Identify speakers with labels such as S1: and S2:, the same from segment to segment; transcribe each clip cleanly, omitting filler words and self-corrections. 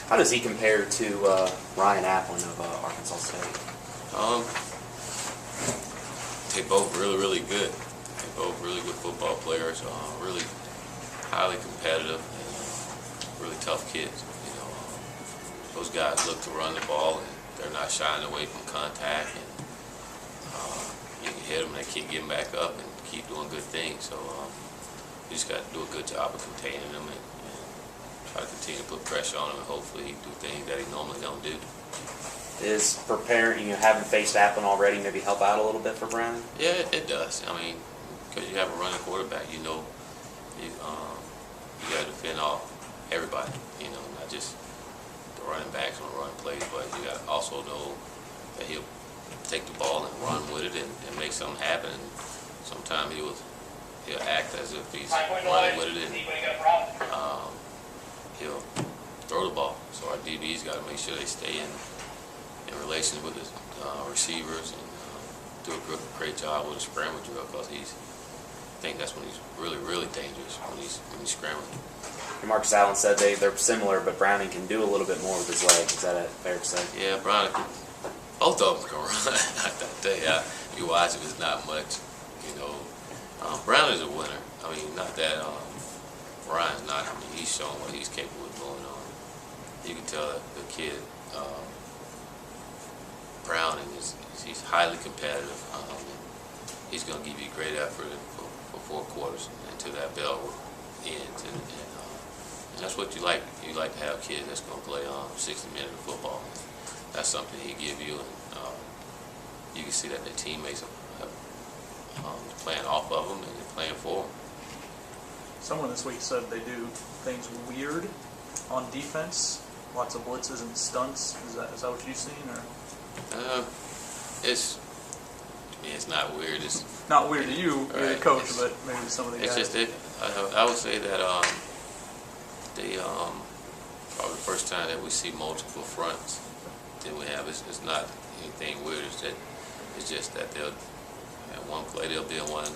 S1: How does he compare to Ryan Applin of Arkansas State?
S2: They both really good. They both really good football players. Really highly competitive and really tough kids. You know, those guys look to run the ball and they're not shying away from contact. And you can hit them and they keep getting back up and keep doing good things. So you just got to do a good job of containing them and try to continue to put pressure on him, and hopefully he do things that he normally don't do.
S1: Is preparing, having faced Applin already, maybe help out a little bit for Brown?
S2: Yeah, it does. I mean, because you have a running quarterback, you know, you got to defend everybody. You know, not just the running backs on the run plays, but you got to also know that he'll take the ball and run with it and make something happen. And sometimes he'll act as if he's running with it, and he'll throw the ball. So our DB's got to make sure they stay in relation with his receivers and do a great job with a scramble drill, because I think that's when he's really dangerous, when he's scrambling.
S1: And Marcus Allen said they're similar, but Browning can do a little bit more with his legs. Is that fair to say?
S2: Yeah, Browning, both of them can run. I tell you, you watch him, it's not much. You know, Brown is a winner. I mean, not that Ryan's not. I mean, he's shown what he's capable of doing. You can tell that the kid Browning he's highly competitive. He's going to give you great effort for 4 quarters until that bell ends, and that's what you like. You like to have kids that's going to play 60 minutes of football. That's something he give you, and you can see that the teammates are playing off of him and they're playing for him.
S3: Someone this week said they do things weird on defense, lots of blitzes and stunts. Is that what you've seen, or?
S2: It's not weird. It's
S3: not weird to you,
S2: right.
S3: You're the coach, but maybe to some of the guys.
S2: It's just I would say that they probably the first time that we see multiple fronts that we have. It's not anything weird. It's just that they'll at one play they'll be in one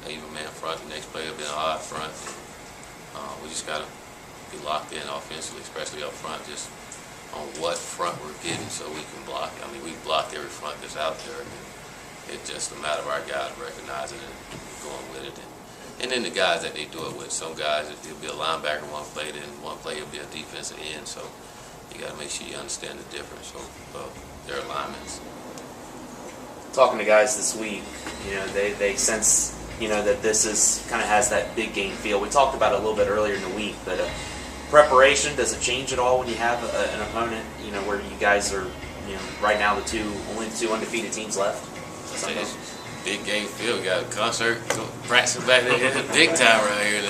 S2: even man front, the next play they'll be in an odd front. We just gotta be locked in offensively, especially up front, just on what front we're getting so we can block. I mean, we've blocked every front that's out there. It's just a matter of our guys recognizing it and going with it. And then the guys that they do it with. Some guys, it'll be a linebacker one play, then one play it'll be a defensive end. So you got to make sure you understand the difference of their alignments.
S1: Talking to guys this week, they sense, that this is kind of has that big game feel. We talked about it a little bit earlier in the week, but preparation, does it change at all when you have an opponent, where you guys are, right now only the 2 undefeated teams left?
S2: It's big game feel. We got a concert, practicing back there, big time around here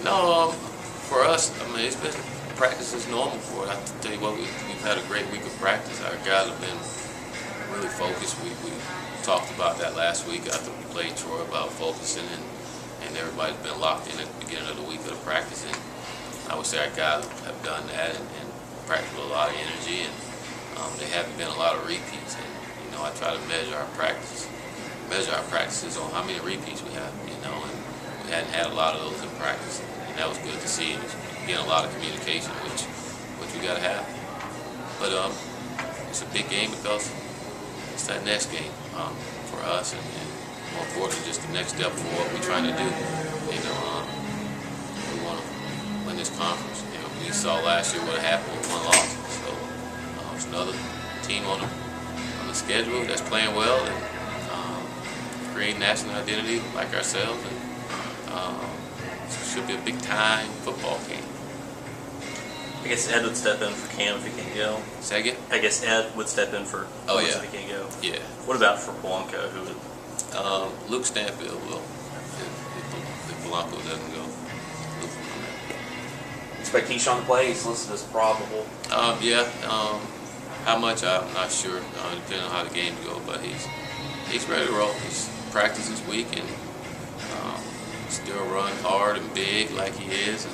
S2: now. For us, I mean, it's been practice is normal for it. I tell you what, we've had a great week of practice. Our guys have been really focused. We talked about that last week after we played Troy about focusing, and everybody's been locked in at the beginning of the week of the practice. And I would say our guys have done that and practiced with a lot of energy, and there haven't been a lot of repeats. And I try to measure our practices on how many repeats we have. And we hadn't had a lot of those in practice, and that was good to see. And getting a lot of communication, which we got to have. But it's a big game because it's that next game for us, and more importantly, just the next step for what we're trying to do. We want to win this conference. We saw last year what happened with 1 loss. So it's another team on the schedule that's playing well and creating national identity like ourselves, and it should be a big time football game.
S4: I guess Ed would step in for Cam if he can't go.
S2: Say again?
S4: I guess Ed would step in for Cam if he can't go.
S2: Yeah.
S4: What about for Blanco? Who would?
S2: Luke Stanfield will. If Blanco doesn't go, Luke will come in.
S1: Expect Keyshawn to play. He's listed as probable.
S2: Yeah. How much, I'm not sure, depending on how the games go, but he's ready to roll. He's practiced this week and still run hard and big like he is, and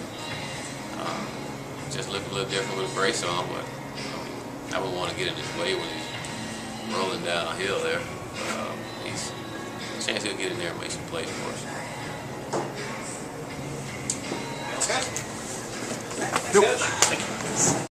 S2: just look a little different with a brace on, but I wouldn't want to get in his way when he's rolling downhill there. He's a chance he'll get in there and make some plays for us.
S1: Okay. Nice catch.